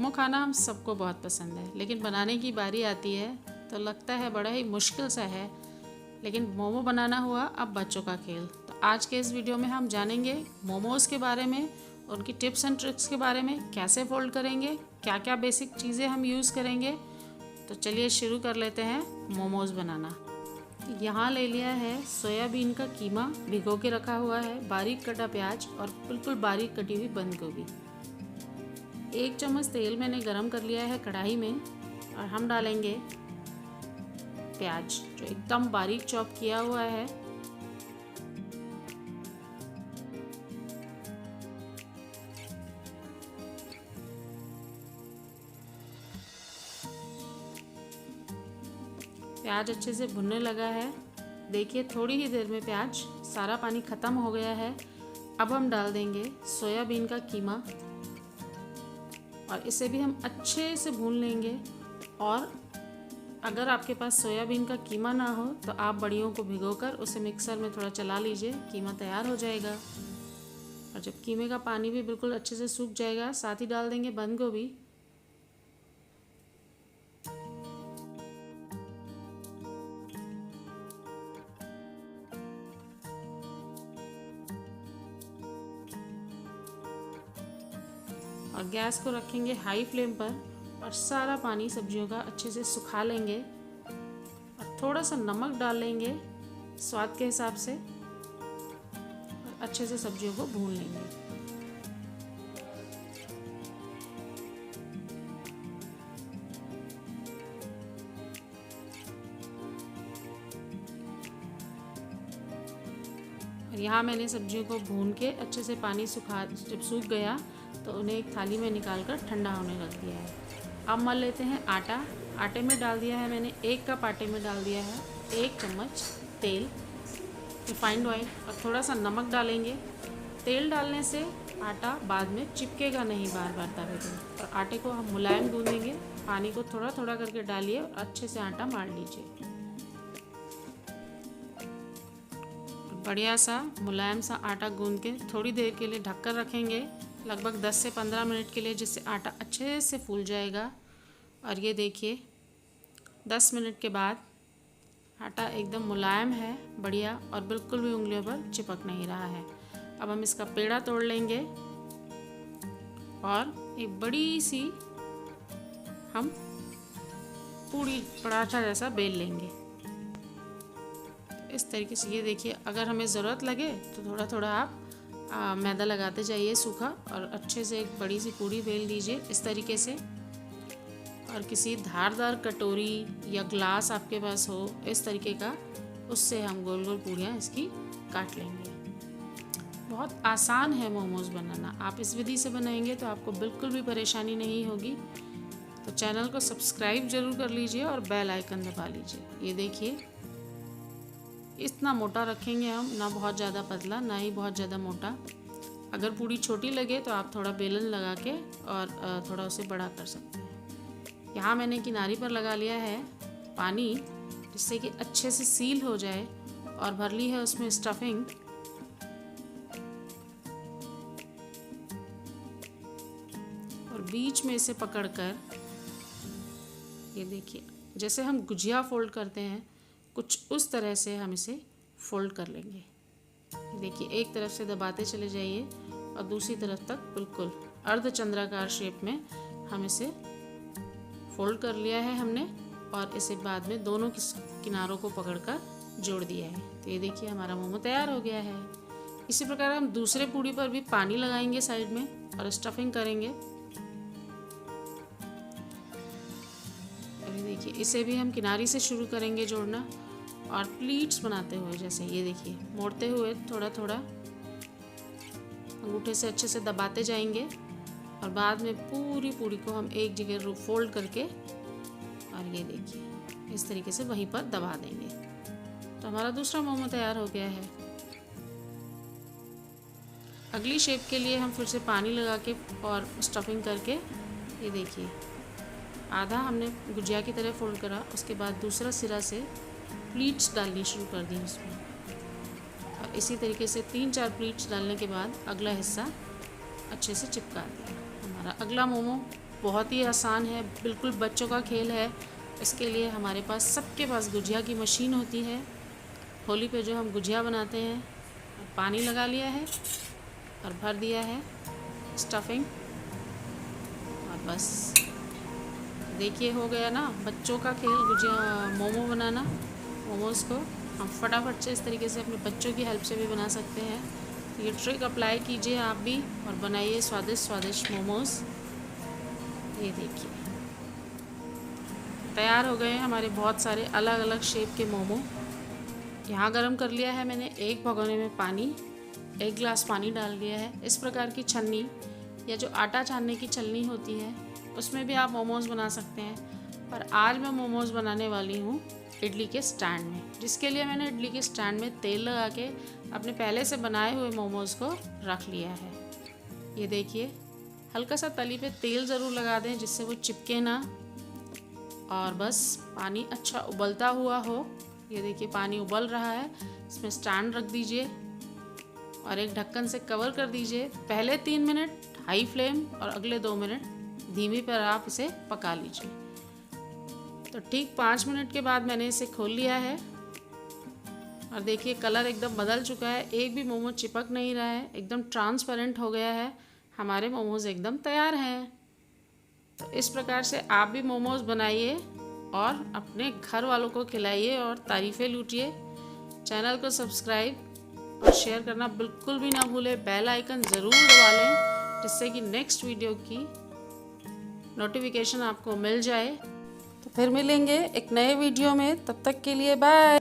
मोमो खाना हम सबको बहुत पसंद है, लेकिन बनाने की बारी आती है तो लगता है बड़ा ही मुश्किल सा है। लेकिन मोमो बनाना हुआ अब बच्चों का खेल। तो आज के इस वीडियो में हम जानेंगे मोमोज़ के बारे में, उनकी टिप्स एंड ट्रिक्स के बारे में, कैसे फोल्ड करेंगे, क्या क्या बेसिक चीज़ें हम यूज़ करेंगे। तो चलिए शुरू कर लेते हैं मोमोज़ बनाना। यहाँ ले लिया है सोयाबीन का कीमा, भिगो के रखा हुआ है, बारीक कटा प्याज और बिल्कुल बारीक कटी हुई बंद गोभी। 1 चम्मच तेल मैंने गरम कर लिया है कढ़ाई में और हम डालेंगे प्याज जो एकदम बारीक चॉप किया हुआ है। प्याज अच्छे से भुनने लगा है। देखिए थोड़ी ही देर में प्याज सारा पानी ख़त्म हो गया है। अब हम डाल देंगे सोयाबीन का कीमा और इसे भी हम अच्छे से भून लेंगे। और अगर आपके पास सोयाबीन का कीमा ना हो तो आप बड़ियों को भिगोकर उसे मिक्सर में थोड़ा चला लीजिए, कीमा तैयार हो जाएगा। और जब कीमे का पानी भी बिल्कुल अच्छे से सूख जाएगा, साथ ही डाल देंगे बंद गोभी। और गैस को रखेंगे हाई फ्लेम पर और सारा पानी सब्जियों का अच्छे से सुखा लेंगे। और थोड़ा सा नमक डाल लेंगे स्वाद के हिसाब से और अच्छे से सब्जियों को भून लेंगे। और यहाँ मैंने सब्जियों को भून के अच्छे से पानी जब सूख गया तो उन्हें एक थाली में निकाल कर ठंडा होने रख दिया है। अब मल लेते हैं आटा। आटे में डाल दिया है मैंने 1 कप आटे में डाल दिया है 1 चम्मच तेल, रिफाइंड ऑयल और थोड़ा सा नमक डालेंगे। तेल डालने से आटा बाद में चिपकेगा नहीं बार बार तवे पे। और आटे को हम मुलायम गूंदेंगे। पानी को थोड़ा थोड़ा करके डालिए और अच्छे से आटा मार लीजिए। बढ़िया सा मुलायम सा आटा गूंद के थोड़ी देर के लिए ढककर रखेंगे, लगभग 10 से 15 मिनट के लिए, जिससे आटा अच्छे से फूल जाएगा। और ये देखिए 10 मिनट के बाद आटा एकदम मुलायम है, बढ़िया, और बिल्कुल भी उंगलियों पर चिपक नहीं रहा है। अब हम इसका पेड़ा तोड़ लेंगे और एक बड़ी सी हम पूरी पराठा जैसा बेल लेंगे। इस तरीके से ये देखिए, अगर हमें ज़रूरत लगे तो थोड़ा थोड़ा आप मैदा लगाते जाइए सूखा, और अच्छे से एक बड़ी सी पूड़ी बेल लीजिए इस तरीके से। और किसी धारदार कटोरी या ग्लास आपके पास हो इस तरीके का, उससे हम गोल गोल पूड़ियाँ इसकी काट लेंगे। बहुत आसान है मोमोज़ बनाना। आप इस विधि से बनाएंगे तो आपको बिल्कुल भी परेशानी नहीं होगी। तो चैनल को सब्सक्राइब ज़रूर कर लीजिए और बेल आइकन दबा लीजिए। ये देखिए इतना मोटा रखेंगे हम, ना बहुत ज़्यादा पतला ना ही बहुत ज़्यादा मोटा। अगर पूड़ी छोटी लगे तो आप थोड़ा बेलन लगा के और थोड़ा उसे बड़ा कर सकते हैं। यहाँ मैंने किनारी पर लगा लिया है पानी, जिससे कि अच्छे से सील हो जाए, और भर ली है उसमें स्टफिंग। और बीच में इसे पकड़कर ये देखिए, जैसे हम गुजिया फोल्ड करते हैं कुछ उस तरह से हम इसे फोल्ड कर लेंगे। देखिए एक तरफ से दबाते चले जाइए और दूसरी तरफ तक बिल्कुल अर्धचंद्राकार शेप में हम इसे फोल्ड कर लिया है हमने। और इसे बाद में दोनों किनारों को पकड़कर जोड़ दिया है। तो ये देखिए हमारा मोमो तैयार हो गया है। इसी प्रकार हम दूसरे पूड़ी पर भी पानी लगाएंगे साइड में और स्टफिंग करेंगे। देखिए इसे भी हम किनारी से शुरू करेंगे जोड़ना, और प्लीट्स बनाते हुए, जैसे ये देखिए मोड़ते हुए थोड़ा थोड़ा अंगूठे से अच्छे से दबाते जाएंगे। और बाद में पूरी पूड़ी को हम एक जगह फोल्ड करके, और ये देखिए इस तरीके से वहीं पर दबा देंगे। तो हमारा दूसरा मोमो तैयार हो गया है। अगली शेप के लिए हम फिर से पानी लगा के और स्टफिंग करके, ये देखिए आधा हमने गुजिया की तरह फोल्ड करा, उसके बाद दूसरा सिरा से प्लीट्स डालनी शुरू कर दी उसमें। और इसी तरीके से 3-4 प्लीट्स डालने के बाद अगला हिस्सा अच्छे से चिपका दिया। हमारा अगला मोमो बहुत ही आसान है, बिल्कुल बच्चों का खेल है। इसके लिए हमारे पास सबके पास गुजिया की मशीन होती है। होली पे जो हम गुजिया बनाते हैं, पानी लगा लिया है और भर दिया है स्टफिंग, और बस देखिए हो गया ना बच्चों का खेल गुजिया मोमो बनाना। मोमोज़ को हम फटाफट से इस तरीके से अपने बच्चों की हेल्प से भी बना सकते हैं। ये ट्रिक अप्लाई कीजिए आप भी और बनाइए स्वादिष्ट स्वादिष्ट मोमोज़। ये देखिए तैयार हो गए हैं हमारे बहुत सारे अलग अलग शेप के मोमो। यहाँ गरम कर लिया है मैंने एक भगोने में पानी, 1 गिलास पानी डाल दिया है। इस प्रकार की छन्नी या जो आटा छानने की छलनी होती है उसमें भी आप मोमोज़ बना सकते हैं, पर आज मैं मोमोज़ बनाने वाली हूँ इडली के स्टैंड में, जिसके लिए मैंने इडली के स्टैंड में तेल लगा के अपने पहले से बनाए हुए मोमोज़ को रख लिया है। ये देखिए हल्का सा तली पे तेल ज़रूर लगा दें जिससे वो चिपके ना, और बस पानी अच्छा उबलता हुआ हो। ये देखिए पानी उबल रहा है, इसमें स्टैंड रख दीजिए और एक ढक्कन से कवर कर दीजिए। पहले 3 मिनट हाई फ्लेम और अगले 2 मिनट धीमी पर आप इसे पका लीजिए। तो ठीक 5 मिनट के बाद मैंने इसे खोल लिया है और देखिए कलर एकदम बदल चुका है, एक भी मोमो चिपक नहीं रहा है, एकदम ट्रांसपेरेंट हो गया है। हमारे मोमोज़ एकदम तैयार हैं। तो इस प्रकार से आप भी मोमोज़ बनाइए और अपने घर वालों को खिलाइए और तारीफ़ें लूटिए। चैनल को सब्सक्राइब और शेयर करना बिल्कुल भी ना भूलें। बेल आइकन ज़रूर दबा लें जिससे कि नेक्स्ट वीडियो की नोटिफिकेशन आपको मिल जाए। तो फिर मिलेंगे एक नए वीडियो में, तब तक के लिए बाय।